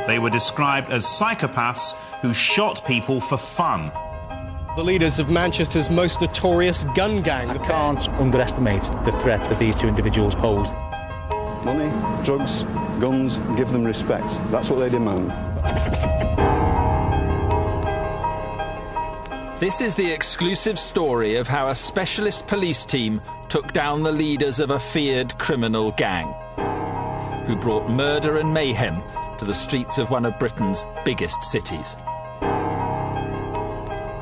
They were described as psychopaths who shot people for fun. The leaders of Manchester's most notorious gun gang. I can't underestimate the threat that these two individuals posed. Money, drugs, guns, give them respect. That's what they demand. This is the exclusive story of how a specialist police team took down the leaders of a feared criminal gang, who brought murder and mayhem to the streets of one of Britain's biggest cities.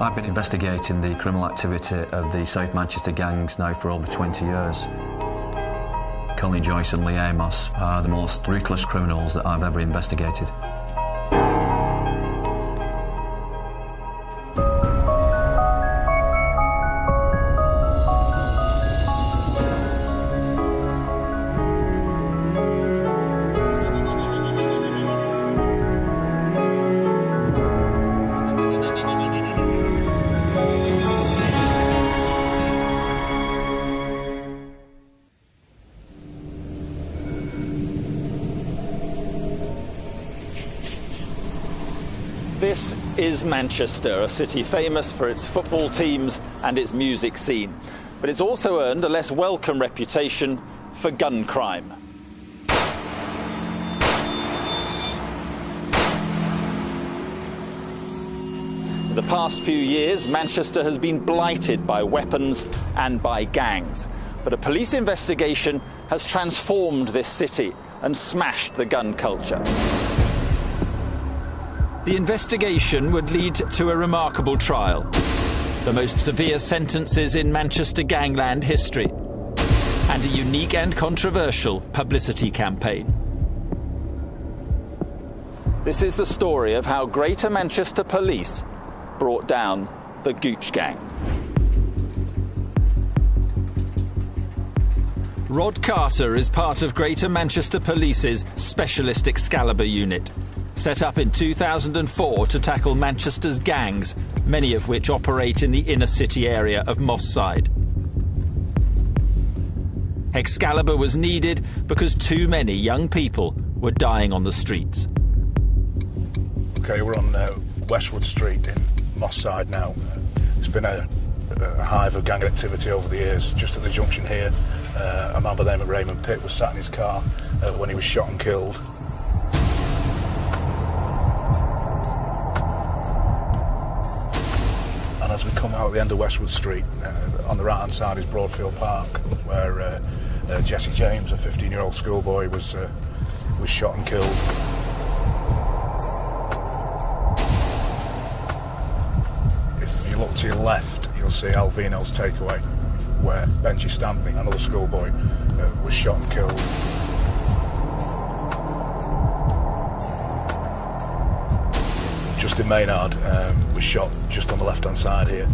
I've been investigating the criminal activity of the South Manchester gangs now for over 20 years. Colin Joyce and Lee Amos are the most ruthless criminals that I've ever investigated. This is Manchester, a city famous for its football teams and its music scene. But it's also earned a less welcome reputation for gun crime. In the past few years, Manchester has been blighted by weapons and by gangs. But a police investigation has transformed this city and smashed the gun culture. The investigation would lead to a remarkable trial, the most severe sentences in Manchester gangland history, and a unique and controversial publicity campaign. This is the story of how Greater Manchester Police brought down the Gooch Gang. Rod Carter is part of Greater Manchester Police's Specialist Excalibur unit, set up in 2004 to tackle Manchester's gangs, many of which operate in the inner city area of Mosside. Excalibur was needed because too many young people were dying on the streets. Okay, we're on Westwood Street in Mosside now. It's been a hive of gang activity over the years. Just at the junction here, a man by the name of Raymond Pitt was sat in his car when he was shot and killed. And as we come out at the end of Westwood Street, on the right-hand side is Broadfield Park, where Jesse James, a 15-year-old schoolboy, was shot and killed. If you look to your left, you'll see Alvino's Takeaway, where Benji Stanley, another schoolboy, was shot and killed. Justin Maynard was shot just on the left-hand side here.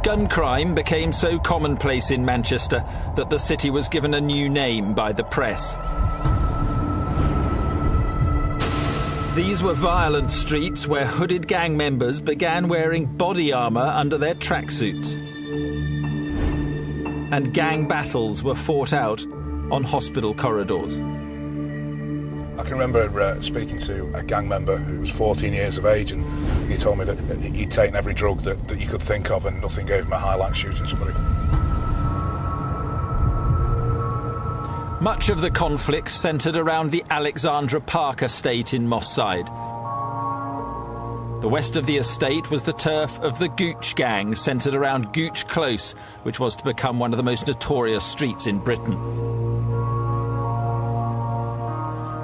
Gun crime became so commonplace in Manchester that the city was given a new name by the press. These were violent streets where hooded gang members began wearing body armour under their tracksuits. And gang battles were fought out on hospital corridors. I can remember speaking to a gang member who was 14 years of age, and he told me that he'd taken every drug that you could think of and nothing gave him a high like shooting somebody. Much of the conflict centred around the Alexandra Park estate in Mosside. The west of the estate was the turf of the Gooch Gang, centred around Gooch Close, which was to become one of the most notorious streets in Britain.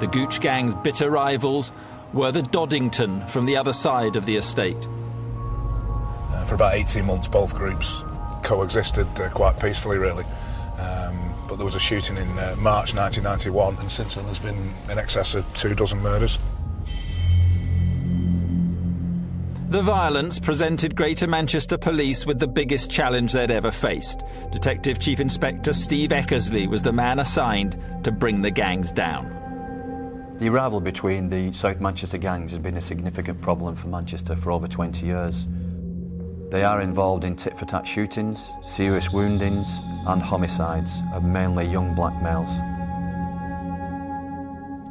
The Gooch Gang's bitter rivals were the Doddington from the other side of the estate. For about 18 months, both groups coexisted quite peacefully, really. But there was a shooting in March 1991, and since then there's been in excess of 24 murders. The violence presented Greater Manchester Police with the biggest challenge they'd ever faced. Detective Chief Inspector Steve Eckersley was the man assigned to bring the gangs down. The rivalry between the South Manchester gangs has been a significant problem for Manchester for over 20 years. They are involved in tit-for-tat shootings, serious woundings and homicides of mainly young black males.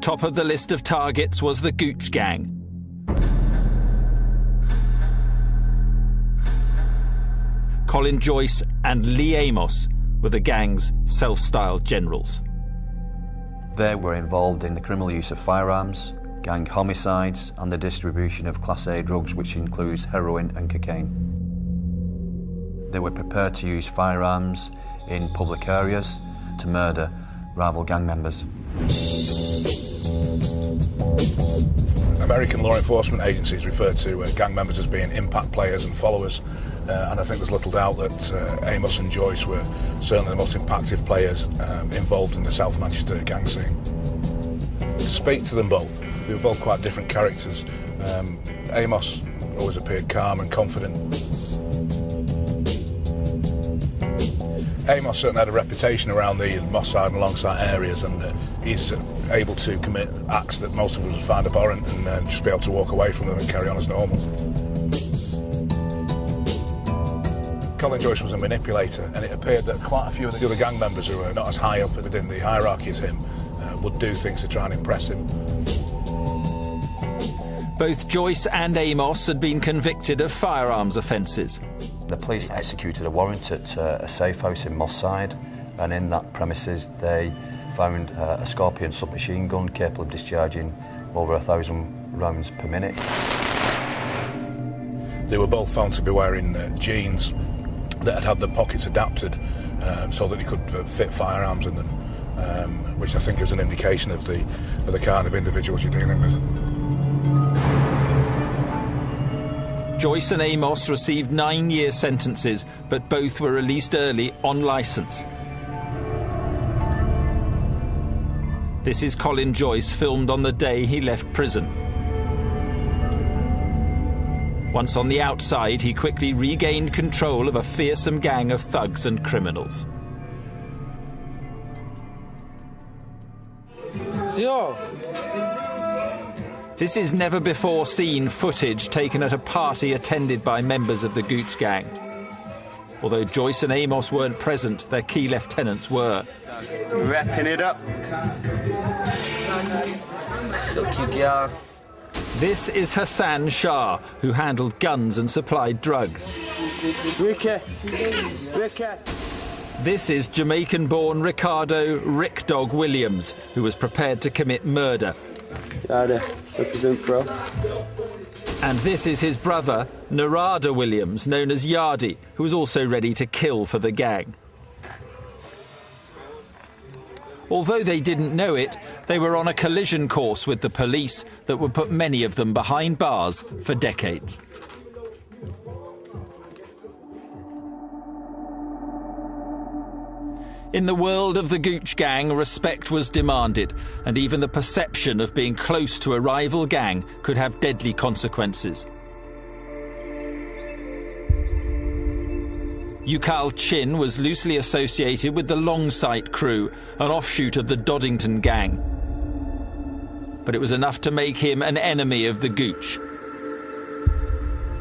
Top of the list of targets was the Gooch Gang. Colin Joyce and Lee Amos were the gang's self-styled generals. They were involved in the criminal use of firearms, gang homicides and the distribution of Class A drugs, which includes heroin and cocaine. They were prepared to use firearms in public areas to murder rival gang members. American law enforcement agencies refer to gang members as being impact players and followers, and I think there's little doubt that Amos and Joyce were certainly the most impactful players involved in the South Manchester gang scene. To speak to them both, they were both quite different characters. Amos always appeared calm and confident. Amos certainly had a reputation around the Mosside and Alongside areas, and he's able to commit acts that most of us would find abhorrent and just be able to walk away from them and carry on as normal. Colin Joyce was a manipulator, and it appeared that quite a few of the other gang members who were not as high up within the hierarchy as him would do things to try and impress him. Both Joyce and Amos had been convicted of firearms offences. The police executed a warrant at a safe house in Mosside, and in that premises they found a Scorpion submachine gun capable of discharging over 1,000 rounds per minute. They were both found to be wearing jeans that had the pockets adapted so that they could fit firearms in them, which I think is an indication of the kind of individuals you're dealing with. Joyce and Amos received 9-year sentences, but both were released early on licence. This is Colin Joyce, filmed on the day he left prison. Once on the outside, he quickly regained control of a fearsome gang of thugs and criminals. Yo! This is never-before-seen footage taken at a party attended by members of the Gooch Gang. Although Joyce and Amos weren't present, their key lieutenants were. Wrapping it up. So cute, girl. This is Hassan Shah, who handled guns and supplied drugs. Ricky. This is Jamaican-born Ricardo Rick Dog Williams, who was prepared to commit murder. Represent, bro. And this is his brother, Narada Williams, known as Yardy, who was also ready to kill for the gang. Although they didn't know it, they were on a collision course with the police that would put many of them behind bars for decades. In the world of the Gooch Gang, respect was demanded, and even the perception of being close to a rival gang could have deadly consequences. Yukal Chin was loosely associated with the Longsight crew, an offshoot of the Doddington Gang. But it was enough to make him an enemy of the Gooch.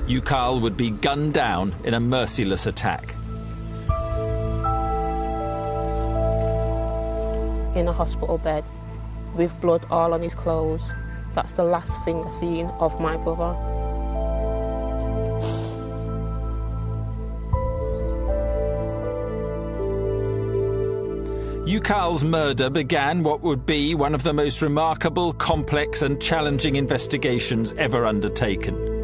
Yukal would be gunned down in a merciless attack. In a hospital bed, with blood all on his clothes. That's the last thing I seen of my brother. Yukal's murder began what would be one of the most remarkable, complex and challenging investigations ever undertaken.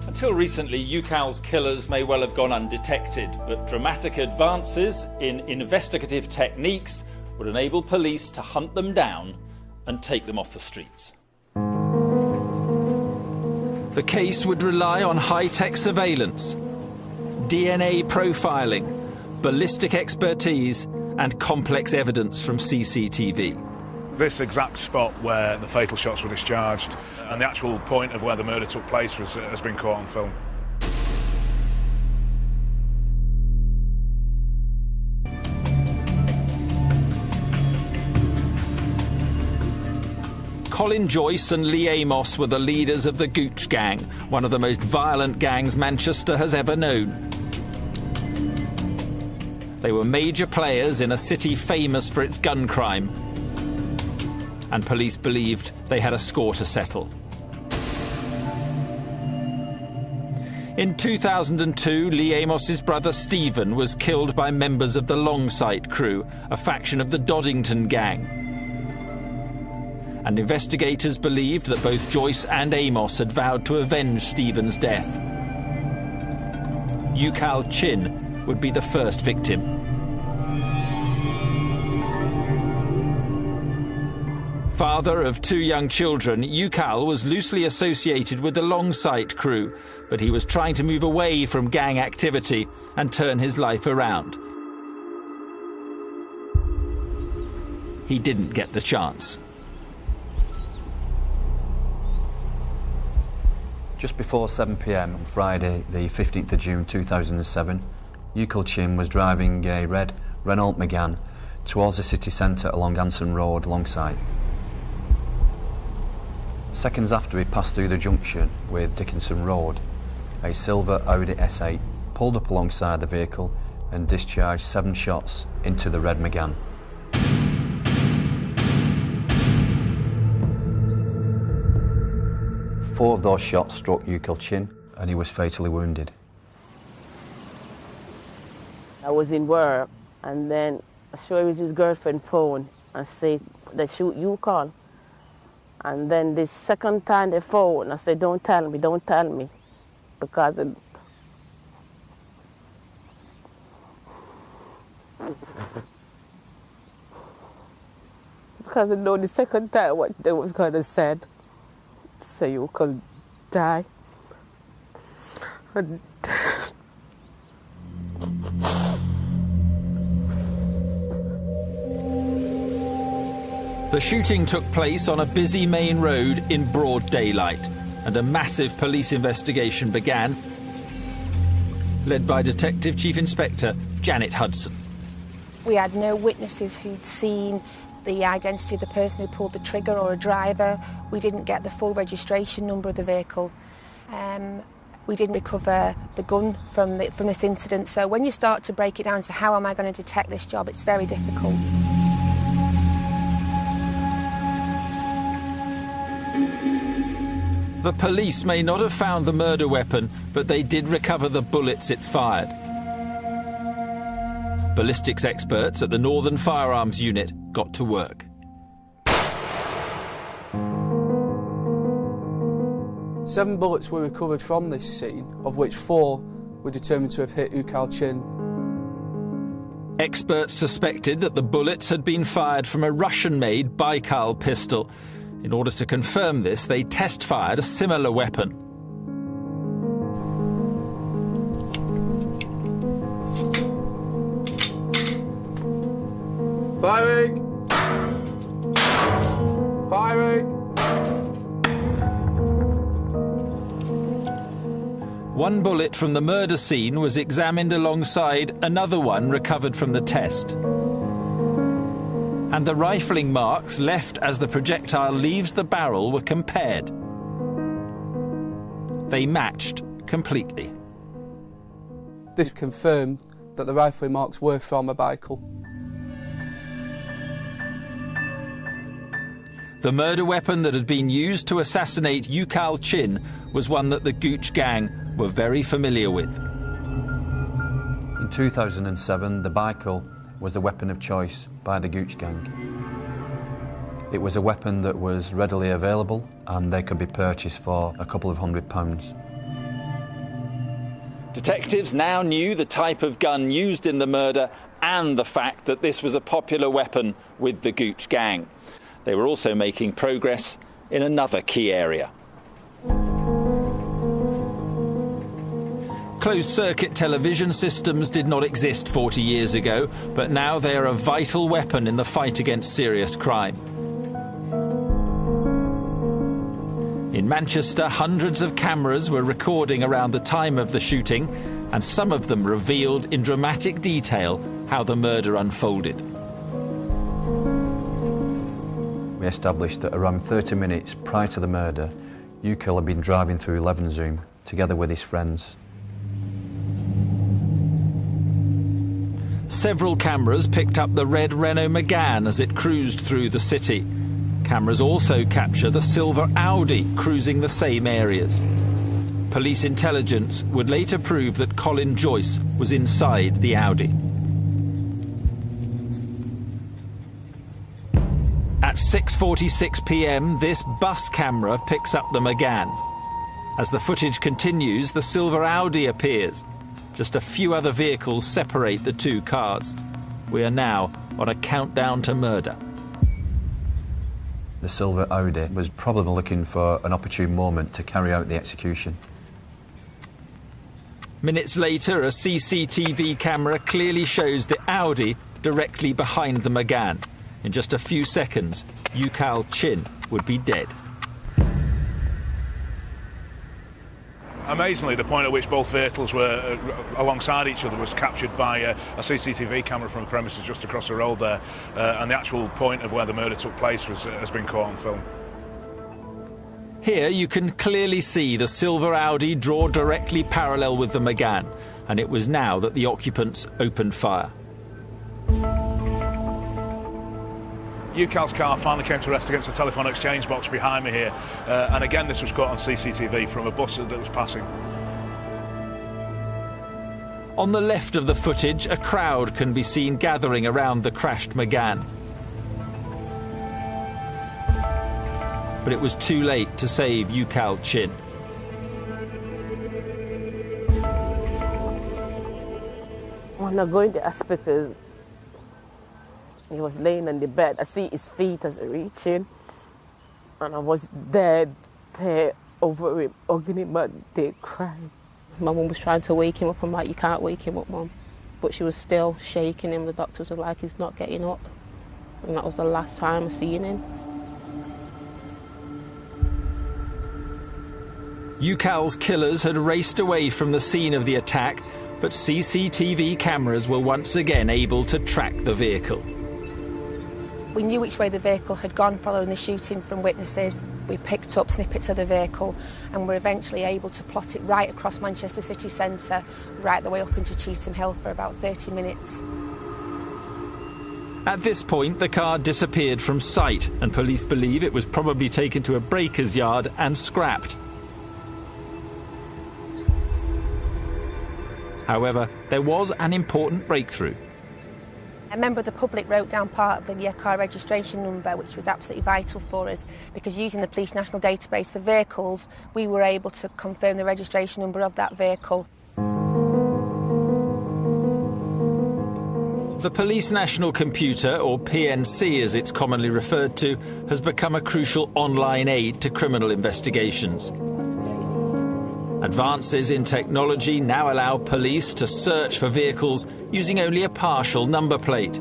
Until recently, Yukal's killers may well have gone undetected, but dramatic advances in investigative techniques would enable police to hunt them down and take them off the streets. The case would rely on high-tech surveillance, DNA profiling, ballistic expertise and complex evidence from CCTV. This exact spot where the fatal shots were discharged and the actual point of where the murder took place has been caught on film. Colin Joyce and Lee Amos were the leaders of the Gooch Gang, one of the most violent gangs Manchester has ever known. They were major players in a city famous for its gun crime, and police believed they had a score to settle. In 2002, Lee Amos's brother Stephen was killed by members of the Longsight crew, a faction of the Doddington gang. And investigators believed that both Joyce and Amos had vowed to avenge Stephen's death. Ukal Chin would be the first victim. Father of 2 young children, Ukal was loosely associated with the Longsight crew, but he was trying to move away from gang activity and turn his life around. He didn't get the chance. Just before 7 p.m. on Friday, the 15th of June 2007, Ukal Chin was driving a red Renault Megane towards the city centre along Anson Road, Longsight. Seconds after he passed through the junction with Dickinson Road, a silver Audi S8 pulled up alongside the vehicle and discharged 7 shots into the red Megane. Four of those shots struck Ukal Chin and he was fatally wounded. I was in work and then I showed him his girlfriend's phone and said, they shoot Ukal. And then the second time they phoned, I said, don't tell me, because I know the second time what they was gonna say, so you could die. And the shooting took place on a busy main road in broad daylight, and a massive police investigation began, led by Detective Chief Inspector Janet Hudson. We had no witnesses who'd seen the identity of the person who pulled the trigger or a driver. We didn't get the full registration number of the vehicle. We didn't recover the gun from this incident. So when you start to break it down to how am I going to detect this job, it's very difficult. The police may not have found the murder weapon, but they did recover the bullets it fired. Ballistics experts at the Northern Firearms Unit got to work. Seven bullets were recovered from this scene, of which 4 were determined to have hit Ukal Chin. Experts suspected that the bullets had been fired from a Russian-made Baikal pistol. In order to confirm this, they test-fired a similar weapon. Firing! Firing! One bullet from the murder scene was examined alongside another one recovered from the test. And the rifling marks left as the projectile leaves the barrel were compared. They matched completely. This confirmed that the rifling marks were from a Baikal. The murder weapon that had been used to assassinate Ukal Chin was one that the Gooch gang were very familiar with. In 2007, the Baikal was the weapon of choice by the Gooch gang. It was a weapon that was readily available and they could be purchased for a couple of £100. Detectives now knew the type of gun used in the murder and the fact that this was a popular weapon with the Gooch gang. They were also making progress in another key area. Closed-circuit television systems did not exist 40 years ago, but now they are a vital weapon in the fight against serious crime. In Manchester, hundreds of cameras were recording around the time of the shooting, and some of them revealed in dramatic detail how the murder unfolded. We subsequently established that around 30 minutes prior to the murder, Ukal had been driving through Levenshulme together with his friends. Several cameras picked up the red Renault Megane as it cruised through the city. Cameras also capture the silver Audi cruising the same areas. Police intelligence would later prove that Colin Joyce was inside the Audi. At 6:46 p.m, this bus camera picks up the Megane. As the footage continues, the silver Audi appears. Just a few other vehicles separate the two cars. We are now on a countdown to murder. The silver Audi was probably looking for an opportune moment to carry out the execution. Minutes later, a CCTV camera clearly shows the Audi directly behind the Megane. In just a few seconds, Ukal Chin would be dead. Amazingly, the point at which both vehicles were alongside each other was captured by a CCTV camera from the premises just across the road there, and the actual point of where the murder took place has been caught on film. Here you can clearly see the silver Audi draw directly parallel with the Megane, and it was now that the occupants opened fire. Ukal's car finally came to rest against the telephone exchange box behind me here, and again this was caught on CCTV from a bus that was passing. On the left of the footage, a crowd can be seen gathering around the crashed Megane. But it was too late to save Ukal Chin. When I go in the hospital, he was laying on the bed. I see his feet as reaching, and I was there over him, hugging him, but they cried. My mum was trying to wake him up. I'm like, you can't wake him up, Mum. But she was still shaking him. The doctors were like, he's not getting up. And that was the last time I seen him. Ukal's killers had raced away from the scene of the attack, but CCTV cameras were once again able to track the vehicle. We knew which way the vehicle had gone following the shooting from witnesses. We picked up snippets of the vehicle and were eventually able to plot it right across Manchester city centre, right the way up into Cheetham Hill for about 30 minutes. At this point, the car disappeared from sight, and police believe it was probably taken to a breaker's yard and scrapped. However, there was an important breakthrough. A member of the public wrote down part of the car registration number, which was absolutely vital for us, because using the Police National Database for vehicles, we were able to confirm the registration number of that vehicle. The Police National Computer, or PNC as it's commonly referred to, has become a crucial online aid to criminal investigations. Advances in technology now allow police to search for vehicles using only a partial number plate.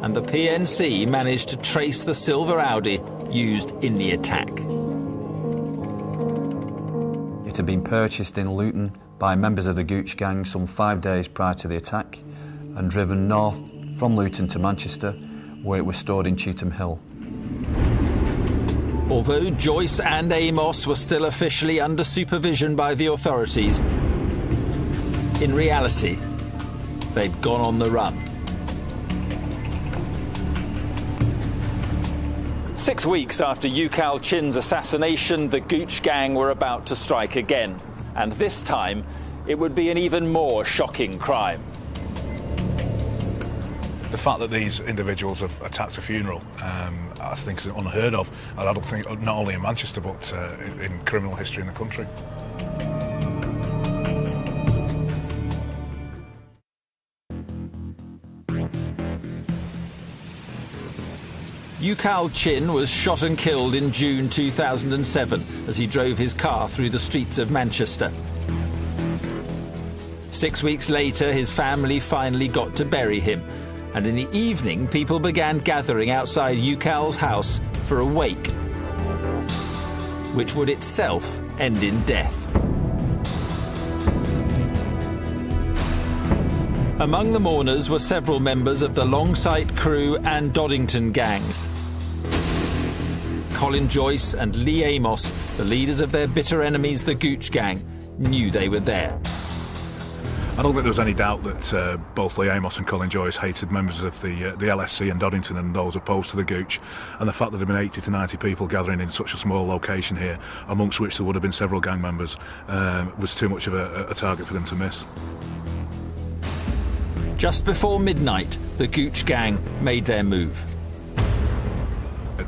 And the PNC managed to trace the silver Audi used in the attack. It had been purchased in Luton by members of the Gooch gang some 5 days prior to the attack and driven north from Luton to Manchester, where it was stored in Cheetham Hill. Although Joyce and Amos were still officially under supervision by the authorities, in reality, they'd gone on the run. 6 weeks after Ukal Chin's assassination, the Gooch gang were about to strike again. And this time, it would be an even more shocking crime. The fact that these individuals have attacked a funeral, I think is unheard of. I don't think not only in Manchester but in criminal history in the country. Ukal Chin was shot and killed in June 2007 as he drove his car through the streets of Manchester. 6 weeks later, his family finally got to bury him. And in the evening, people began gathering outside Ukal's house for a wake, which would itself end in death. Among the mourners were several members of the Longsight Crew and Doddington gangs. Colin Joyce and Lee Amos, the leaders of their bitter enemies, the Gooch Gang, knew they were there. I don't think there was any doubt that both Lee Amos and Colin Joyce hated members of the LSC and Doddington and those opposed to the Gooch, and the fact that there had been 80 to 90 people gathering in such a small location here, amongst which there would have been several gang members, was too much of a target for them to miss. Just before midnight, the Gooch Gang made their move.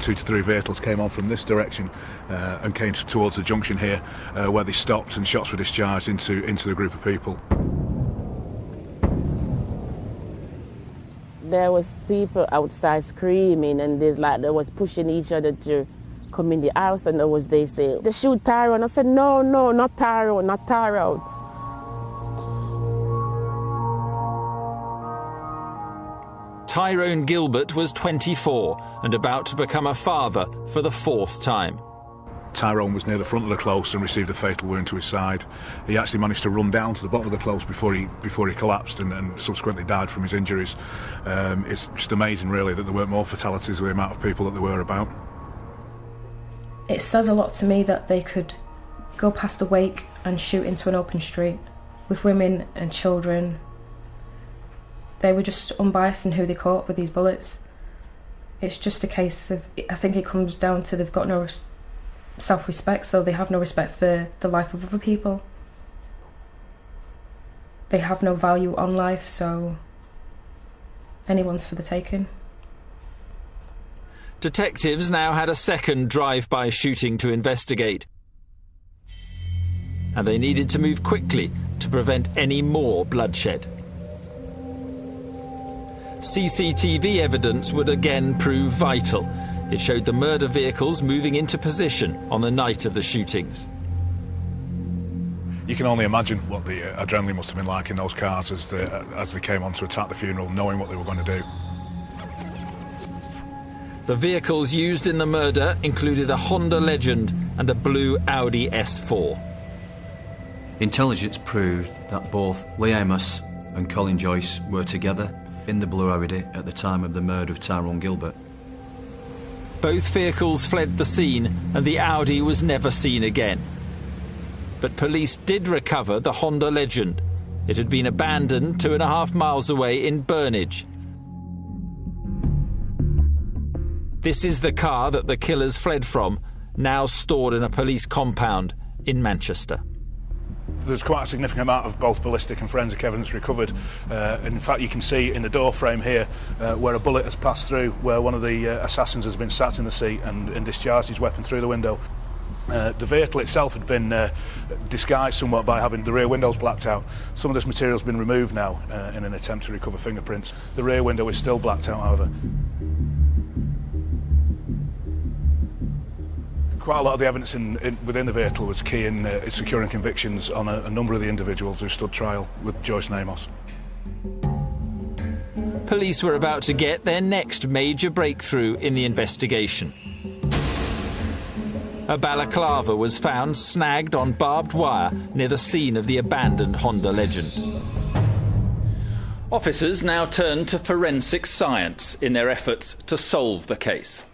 2 to 3 vehicles came on from this direction and came towards the junction here, where they stopped and shots were discharged into the group of people. There was people outside screaming, and they was pushing each other to come in the house, and they say, "They shoot Tyrone." I said, "No, not Tyrone, not Tyrone." Tyrone Gilbert was 24 and about to become a father for the 4th time. Tyrone was near the front of the close and received a fatal wound to his side. He actually managed to run down to the bottom of the close before he collapsed and subsequently died from his injuries. It's just amazing, really, that there weren't more fatalities with the amount of people that there were about. It says a lot to me that they could go past a wake and shoot into an open street with women and children. They were just unbiased in who they caught with these bullets. It's just a case of, I think it comes down to they've got no self-respect, so they have no respect for the life of other people. They have no value on life, so anyone's for the taking. Detectives now had a second drive-by shooting to investigate, and they needed to move quickly to prevent any more bloodshed. CCTV evidence would again prove vital. It showed the murder vehicles moving into position on the night of the shootings. You can only imagine what the adrenaline must have been like in those cars as they came on to attack the funeral, knowing what they were going to do. The vehicles used in the murder included a Honda Legend and a blue Audi S4. Intelligence proved that both Lee Amos and Colin Joyce were together in the blue Audi at the time of the murder of Tyrone Gilbert. Both vehicles fled the scene and the Audi was never seen again. But police did recover the Honda Legend. It had been abandoned 2.5 miles away in Burnage. This is the car that the killers fled from, now stored in a police compound in Manchester. There's quite a significant amount of both ballistic and forensic evidence recovered. In fact, you can see in the door frame here where a bullet has passed through, where one of the assassins has been sat in the seat and discharged his weapon through the window. The vehicle itself had been disguised somewhat by having the rear windows blacked out. Some of this material has been removed now in an attempt to recover fingerprints. The rear window is still blacked out, however. Quite a lot of the evidence within the vehicle was key in securing convictions on a number of the individuals who stood trial with Joyce and Amos. Police were about to get their next major breakthrough in the investigation. A balaclava was found snagged on barbed wire near the scene of the abandoned Honda Legend. Officers now turned to forensic science in their efforts to solve the case.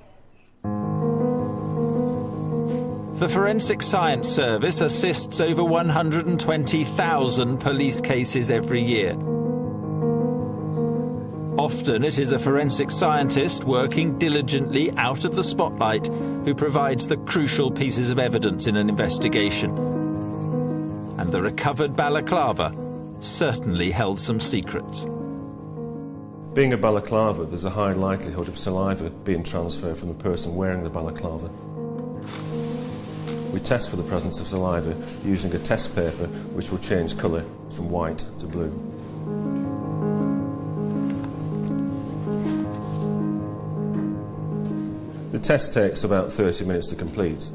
The Forensic Science Service assists over 120,000 police cases every year. Often it is a forensic scientist working diligently out of the spotlight who provides the crucial pieces of evidence in an investigation. And the recovered balaclava certainly held some secrets. Being a balaclava, there's a high likelihood of saliva being transferred from the person wearing the balaclava. We test for the presence of saliva using a test paper which will change colour from white to blue. The test takes about 30 minutes to complete.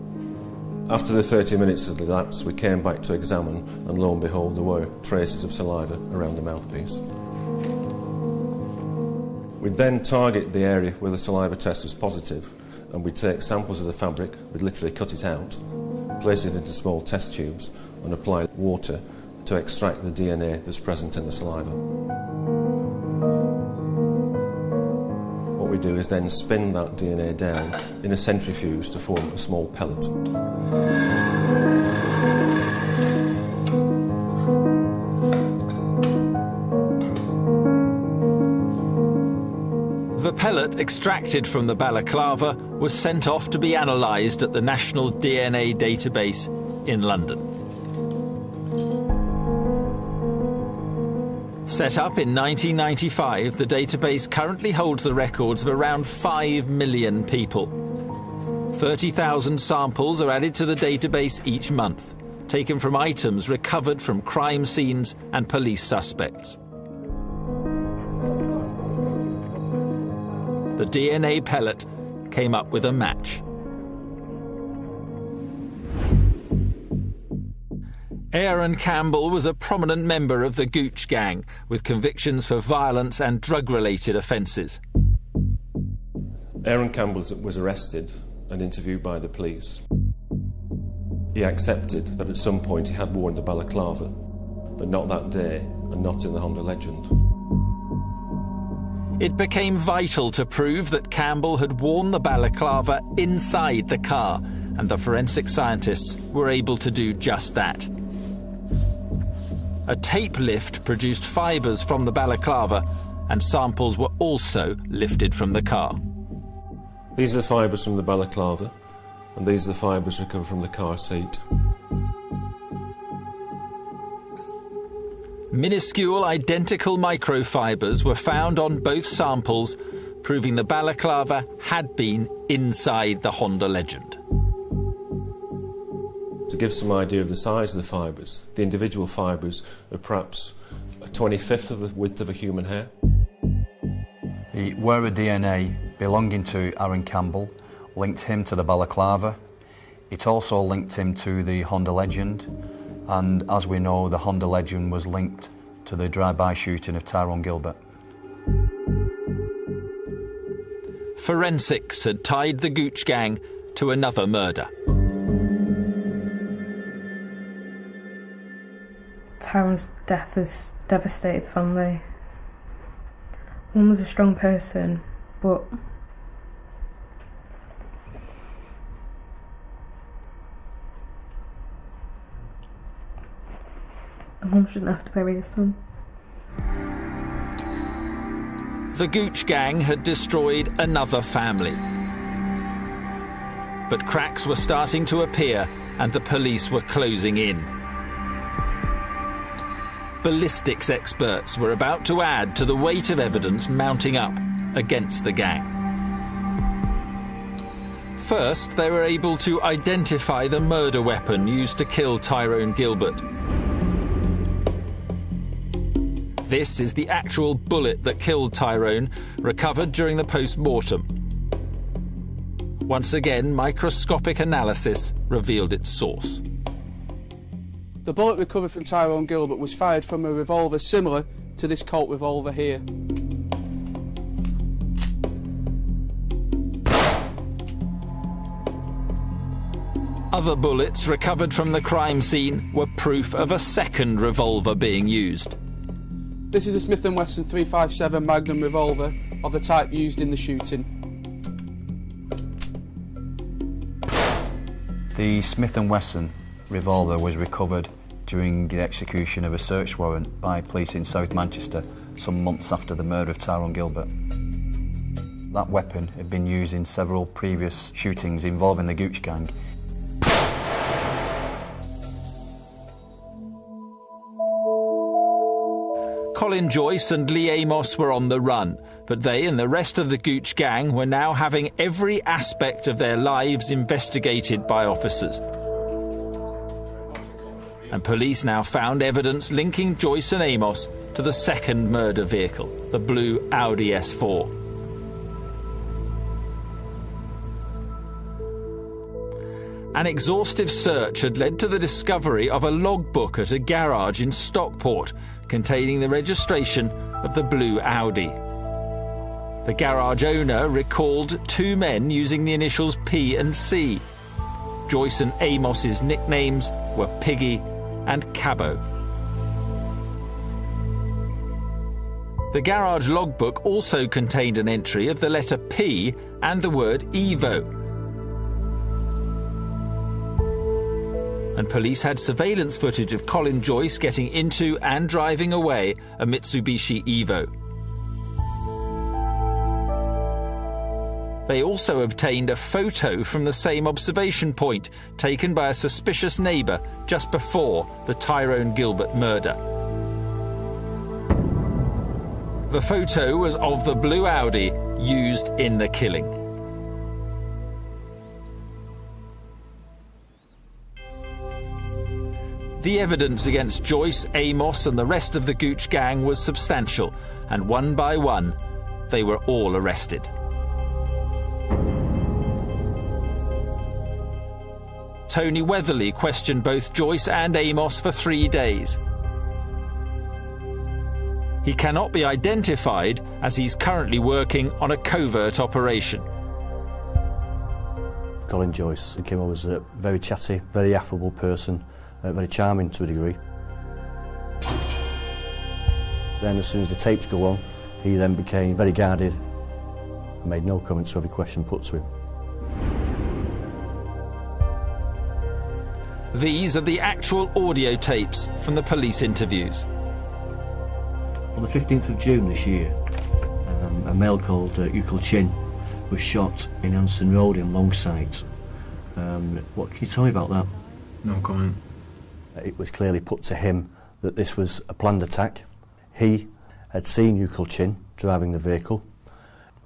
After the 30 minutes had elapsed, we came back to examine, and lo and behold, there were traces of saliva around the mouthpiece. We'd then target the area where the saliva test was positive, and we'd take samples of the fabric, we'd literally cut it out, place it into small test tubes and apply water to extract the DNA that's present in the saliva. What we do is then spin that DNA down in a centrifuge to form a small pellet. The pellet extracted from the balaclava was sent off to be analysed at the National DNA Database in London. Set up in 1995, the database currently holds the records of around 5 million people. 30,000 samples are added to the database each month, taken from items recovered from crime scenes and police suspects. The DNA pellet came up with a match. Aaron Campbell was a prominent member of the Gooch gang, with convictions for violence and drug-related offences. Aaron Campbell was arrested and interviewed by the police. He accepted that at some point he had worn the balaclava, but not that day and not in the Honda Legend. It became vital to prove that Campbell had worn the balaclava inside the car, and the forensic scientists were able to do just that. A tape lift produced fibres from the balaclava, and samples were also lifted from the car. These are the fibres from the balaclava, and these are the fibres recovered from the car seat. Minuscule identical microfibres were found on both samples, proving the balaclava had been inside the Honda Legend. To give some idea of the size of the fibres, the individual fibres are perhaps a 25th of the width of a human hair. The wearer DNA belonging to Aaron Campbell linked him to the balaclava. It also linked him to the Honda Legend, and as we know, the Honda Legend was linked to the drive-by shooting of Tyrone Gilbert. Forensics had tied the Gooch gang to another murder. Tyrone's death has devastated the family. Mum was a strong person, but a mum shouldn't have to bury her son. The Gooch gang had destroyed another family. But cracks were starting to appear and the police were closing in. Ballistics experts were about to add to the weight of evidence mounting up against the gang. First, they were able to identify the murder weapon used to kill Tyrone Gilbert. This is the actual bullet that killed Tyrone, recovered during the post-mortem. Once again, microscopic analysis revealed its source. The bullet recovered from Tyrone Gilbert was fired from a revolver similar to this Colt revolver here. Other bullets recovered from the crime scene were proof of a second revolver being used. This is a Smith & Wesson .357 Magnum revolver of the type used in the shooting. The Smith & Wesson revolver was recovered during the execution of a search warrant by police in South Manchester some months after the murder of Tyrone Gilbert. That weapon had been used in several previous shootings involving the Gooch gang. Colin Joyce and Lee Amos were on the run, but they and the rest of the Gooch gang were now having every aspect of their lives investigated by officers. And police now found evidence linking Joyce and Amos to the second murder vehicle, the blue Audi S4. An exhaustive search had led to the discovery of a logbook at a garage in Stockport containing the registration of the blue Audi. The garage owner recalled two men using the initials P and C. Joyce and Amos's nicknames were Piggy and Cabbo. The garage logbook also contained an entry of the letter P and the word Evo. And police had surveillance footage of Colin Joyce getting into and driving away a Mitsubishi Evo. They also obtained a photo from the same observation point, taken by a suspicious neighbour just before the Tyrone Gilbert murder. The photo was of the blue Audi used in the killing. The evidence against Joyce, Amos and the rest of the Gooch gang was substantial, and one by one, they were all arrested. Tony Weatherly questioned both Joyce and Amos for 3 days. He cannot be identified as he's currently working on a covert operation. Colin Joyce came over as a very chatty, very affable person, very charming to a degree. Then as soon as the tapes go on, he then became very guarded and made no comments to every question put to him. These are the actual audio tapes from the police interviews. On the 15th of June this year, a male called Ukul Chin was shot in Anson Road in Mosside. What can you tell me about that? No comment. It was clearly put to him that this was a planned attack. He had seen Ukul Chin driving the vehicle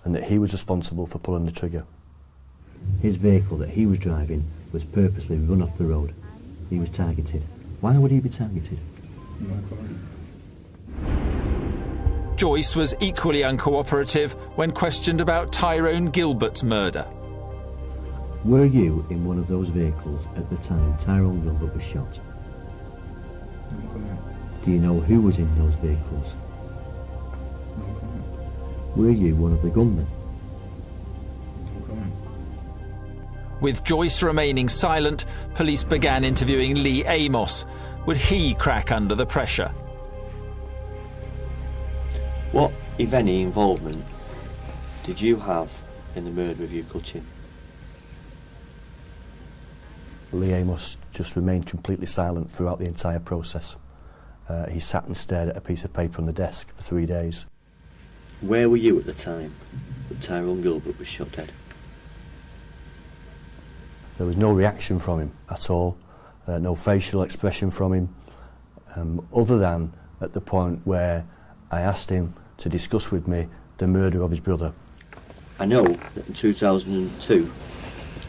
and that he was responsible for pulling the trigger. His vehicle that he was driving was purposely run off the road. He was targeted. Why would he be targeted? No comment. Joyce was equally uncooperative when questioned about Tyrone Gilbert's murder. Were you in one of those vehicles at the time Tyrone Gilbert was shot? No comment. Do you know who was in those vehicles? No comment. Were you one of the gunmen? No comment. With Joyce remaining silent, police began interviewing Lee Amos. Would he crack under the pressure? What, if any, involvement did you have in the murder of Ukul Chin? Lee Amos just remained completely silent throughout the entire process. He sat and stared at a piece of paper on the desk for 3 days. Where were you at the time that Tyrone Gilbert was shot dead? There was no reaction from him at all, no facial expression from him, other than at the point where I asked him to discuss with me the murder of his brother. I know that in 2002,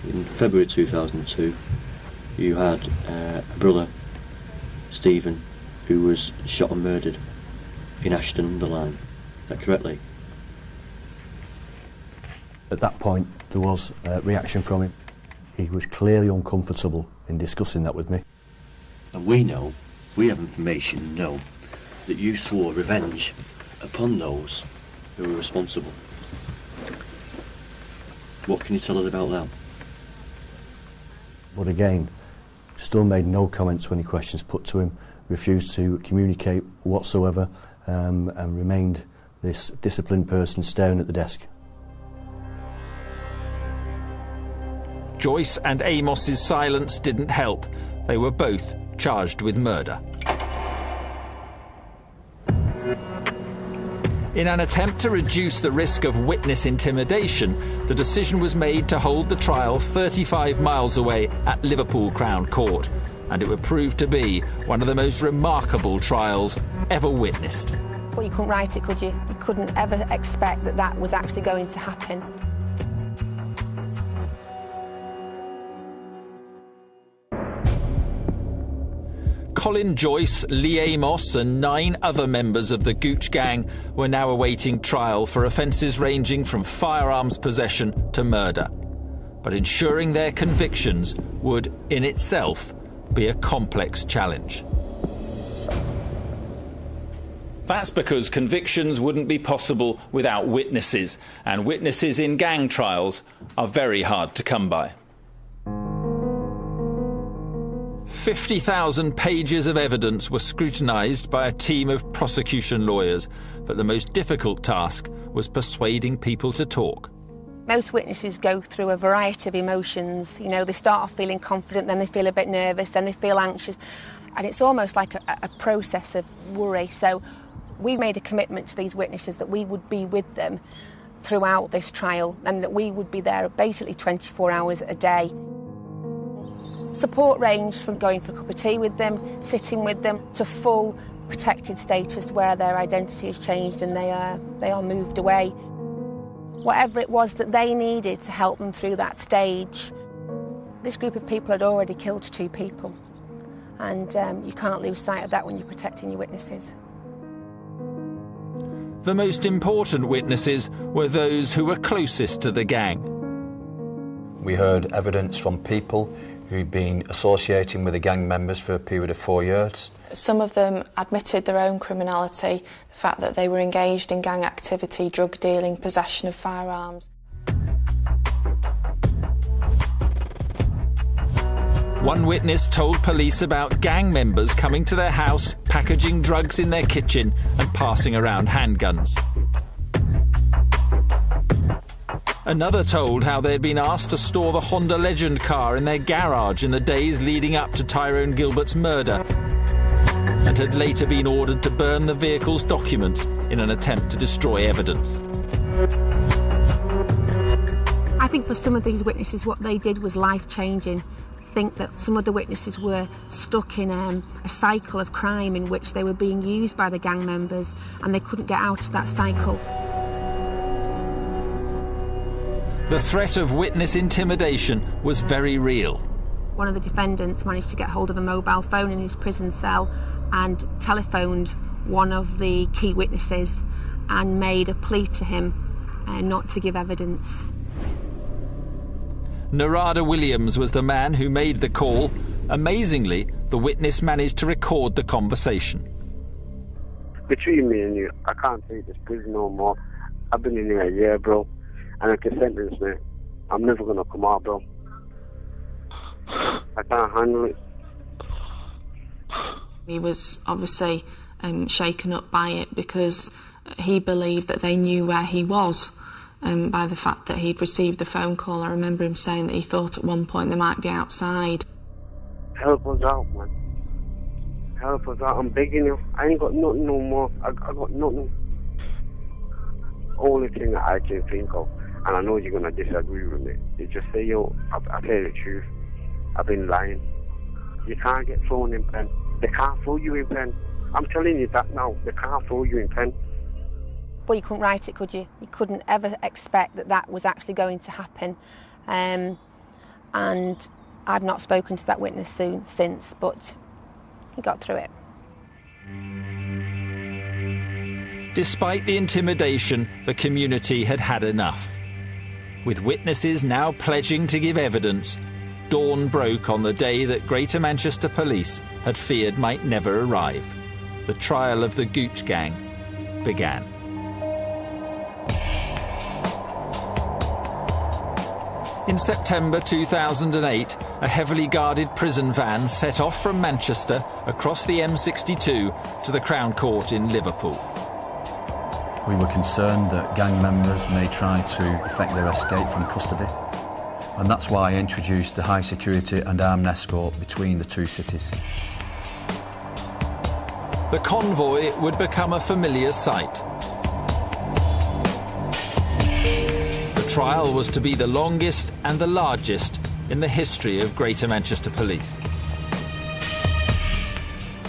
in February 2002, you had a brother, Stephen, who was shot and murdered in Ashton-under-Lyne. Is that correctly? At that point, there was a reaction from him. He was clearly uncomfortable in discussing that with me. And we have information and know that you swore revenge upon those who were responsible. What can you tell us about that? But again, still made no comments when any questions put to him, refused to communicate whatsoever, and remained this disciplined person staring at the desk. Joyce and Amos's silence didn't help. They were both charged with murder. In an attempt to reduce the risk of witness intimidation, the decision was made to hold the trial 35 miles away at Liverpool Crown Court, and it would prove to be one of the most remarkable trials ever witnessed. Well, you couldn't write it, could you? You couldn't ever expect that that was actually going to happen. Colin Joyce, Lee Amos and 9 other members of the Gooch gang were now awaiting trial for offences ranging from firearms possession to murder. But ensuring their convictions would, in itself, be a complex challenge. That's because convictions wouldn't be possible without witnesses, and witnesses in gang trials are very hard to come by. 50,000 pages of evidence were scrutinised by a team of prosecution lawyers, but the most difficult task was persuading people to talk. Most witnesses go through a variety of emotions. You know, they start off feeling confident, then they feel a bit nervous, then they feel anxious. And it's almost like a process of worry. So we made a commitment to these witnesses that we would be with them throughout this trial and that we would be there basically 24 hours a day. Support ranged from going for a cup of tea with them, sitting with them, to full protected status where their identity has changed and they are moved away. Whatever it was that they needed to help them through that stage. This group of people had already killed 2 people, and you can't lose sight of that when you're protecting your witnesses. The most important witnesses were those who were closest to the gang. We heard evidence from people who'd been associating with the gang members for a period of 4 years. Some of them admitted their own criminality, the fact that they were engaged in gang activity, drug dealing, possession of firearms. One witness told police about gang members coming to their house, packaging drugs in their kitchen and passing around handguns. Another told how they had been asked to store the Honda Legend car in their garage in the days leading up to Tyrone Gilbert's murder, and had later been ordered to burn the vehicle's documents in an attempt to destroy evidence. I think for some of these witnesses what they did was life-changing. I think that some of the witnesses were stuck in a cycle of crime in which they were being used by the gang members and they couldn't get out of that cycle. The threat of witness intimidation was very real. One of the defendants managed to get hold of a mobile phone in his prison cell and telephoned one of the key witnesses and made a plea to him not to give evidence. Narada Williams was the man who made the call. Amazingly, the witness managed to record the conversation. Between me and you, I can't take this prison no more. I've been in here a year, bro. And if they sentence me, I'm never going to come out, bro. I can't handle it. He was obviously shaken up by it because he believed that they knew where he was by the fact that he'd received the phone call. I remember him saying that he thought at one point they might be outside. Help us out, man. Help us out. I'm begging you. I ain't got nothing no more. I got nothing. Only thing that I can think of, and I know you're going to disagree with me, is just say, yo, I tell you the truth. I've been lying. You can't get thrown in pen. They can't throw you in pen. I'm telling you that now. They can't throw you in pen. Well, you couldn't write it, could you? You couldn't ever expect that that was actually going to happen. And I've not spoken to that witness since, but he got through it. Despite the intimidation, the community had had enough. With witnesses now pledging to give evidence, dawn broke on the day that Greater Manchester Police had feared might never arrive. The trial of the Gooch Gang began. In September 2008, a heavily guarded prison van set off from Manchester across the M62 to the Crown Court in Liverpool. We were concerned that gang members may try to effect their escape from custody, and that's why I introduced the high security and armed escort between the two cities. The convoy would become a familiar sight. The trial was to be the longest and the largest in the history of Greater Manchester Police.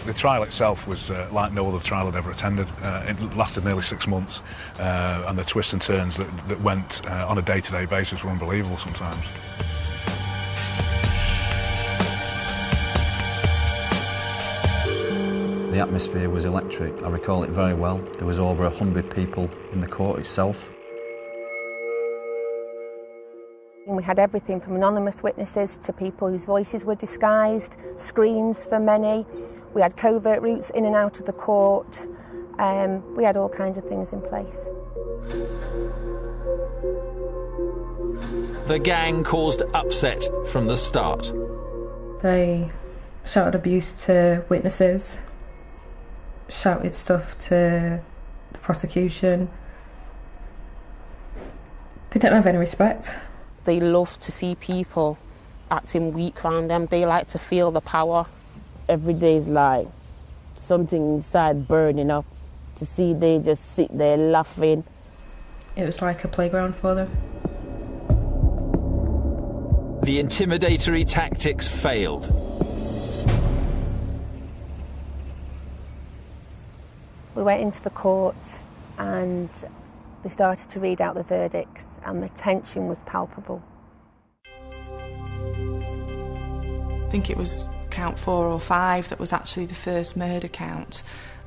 The trial itself was like no other trial I'd ever attended. It lasted nearly 6 months, and the twists and turns that went on a day-to-day basis were unbelievable sometimes. The atmosphere was electric. I recall it very well. There was over 100 people in the court itself. We had everything from anonymous witnesses to people whose voices were disguised, screens for many. We had covert routes in and out of the court. We had all kinds of things in place. The gang caused upset from the start. They shouted abuse to witnesses, shouted stuff to the prosecution. They didn't have any respect. They love to see people acting weak around them. They like to feel the power. Every day is like something inside burning up. To see they just sit there laughing. It was like a playground for them. The intimidatory tactics failed. We went into the court and they started to read out the verdicts, and the tension was palpable. I think it was count 4 or 5 that was actually the first murder count.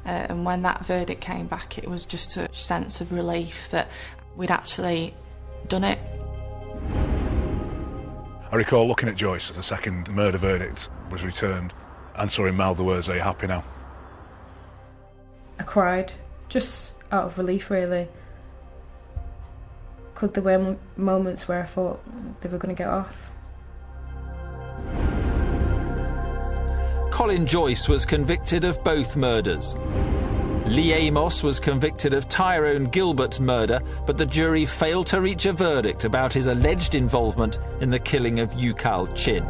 And when that verdict came back, it was just a sense of relief that we'd actually done it. I recall looking at Joyce as the second murder verdict was returned and saw him mouth the words, "Are you happy now?" I cried, just out of relief really, because there were moments where I thought they were going to get off. Colin Joyce was convicted of both murders. Lee Amos was convicted of Tyrone Gilbert's murder, but the jury failed to reach a verdict about his alleged involvement in the killing of Ukal Chin.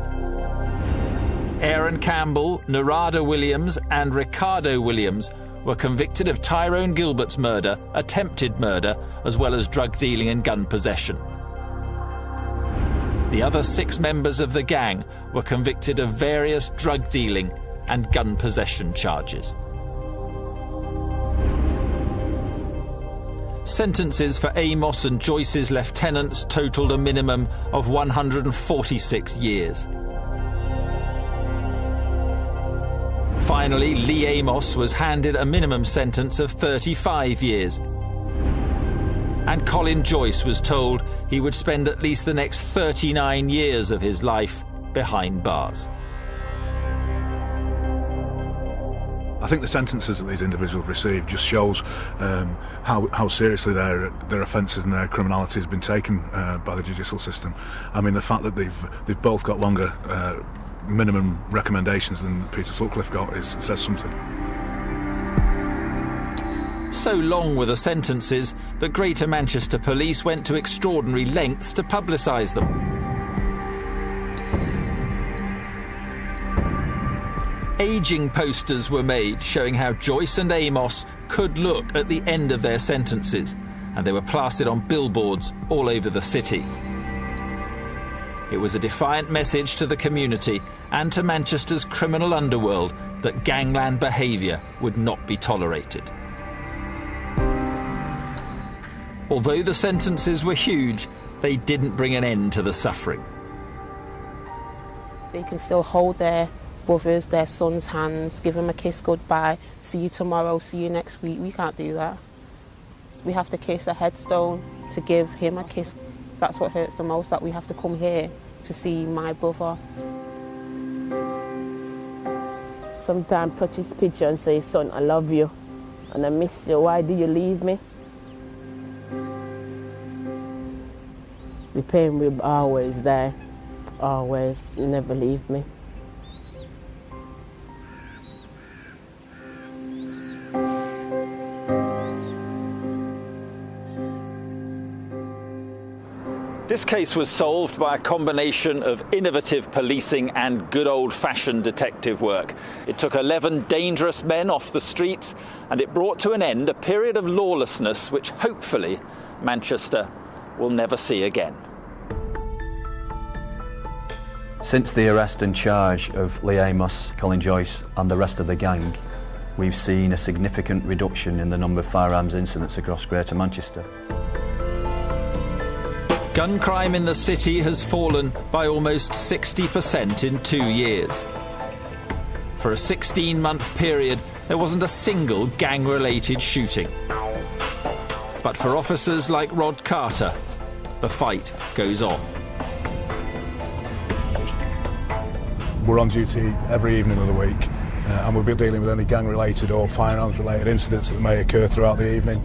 Aaron Campbell, Narada Williams and Ricardo Williams were convicted of Tyrone Gilbert's murder, attempted murder, as well as drug dealing and gun possession. The other 6 members of the gang were convicted of various drug dealing and gun possession charges. Sentences for Amos and Joyce's lieutenants totalled a minimum of 146 years. Finally, Lee Amos was handed a minimum sentence of 35 years. And Colin Joyce was told he would spend at least the next 39 years of his life behind bars. I think the sentences that these individuals received just shows how seriously their offences and their criminality has been taken by the judicial system. I mean, the fact that they've both got longer minimum recommendations than Peter Sutcliffe got says something. So long were the sentences that Greater Manchester Police went to extraordinary lengths to publicise them. Ageing posters were made showing how Joyce and Amos could look at the end of their sentences, and they were plastered on billboards all over the city. It was a defiant message to the community and to Manchester's criminal underworld that gangland behaviour would not be tolerated. Although the sentences were huge, they didn't bring an end to the suffering. They can still hold their brothers, their sons' hands, give them a kiss goodbye, see you tomorrow, see you next week. We can't do that. We have to kiss a headstone to give him a kiss. That's what hurts the most, that we have to come here to see my brother. Sometimes touch his picture and say, "Son, I love you and I miss you. Why do you leave me?" The pain will be always there, always. You never leave me. This case was solved by a combination of innovative policing and good old-fashioned detective work. It took 11 dangerous men off the streets, and it brought to an end a period of lawlessness which hopefully Manchester will never see again. Since the arrest and charge of Lee Amos, Colin Joyce and the rest of the gang, we've seen a significant reduction in the number of firearms incidents across Greater Manchester. Gun crime in the city has fallen by almost 60% in 2 years. For a 16-month period, there wasn't a single gang-related shooting. But for officers like Rod Carter, the fight goes on. We're on duty every evening of the week, and we'll be dealing with any gang-related or firearms-related incidents that may occur throughout the evening.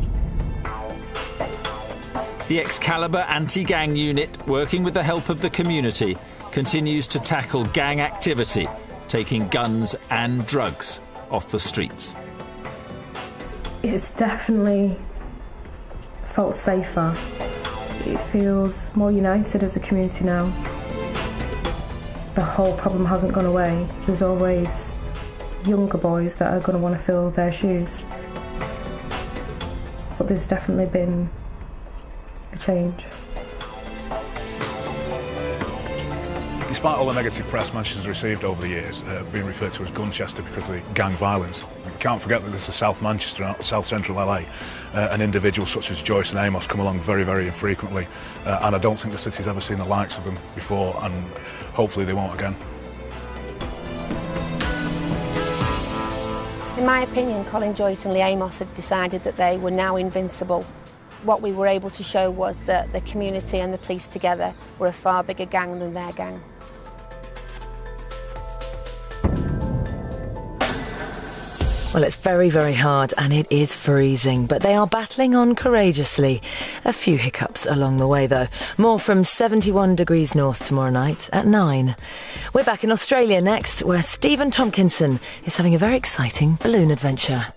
The Excalibur anti-gang unit, working with the help of the community, continues to tackle gang activity taking guns and drugs off the streets. It's definitely felt safer. It feels more united as a community now. The whole problem hasn't gone away. There's always younger boys that are going to want to fill their shoes. But there's definitely been a change. Despite all the negative press Manchester's received over the years, being referred to as Gunchester because of the gang violence, you can't forget that this is South Manchester, South Central LA, and individuals such as Joyce and Amos come along very, very infrequently, and I don't think the city's ever seen the likes of them before, and hopefully they won't again. In my opinion, Colin Joyce and Lee Amos had decided that they were now invincible. What we were able to show was that the community and the police together were a far bigger gang than their gang. Well, it's very, very hard and it is freezing, but they are battling on courageously. A few hiccups along the way, though. More from 71 degrees north tomorrow night at 9. We're back in Australia next, where Stephen Tompkinson is having a very exciting balloon adventure.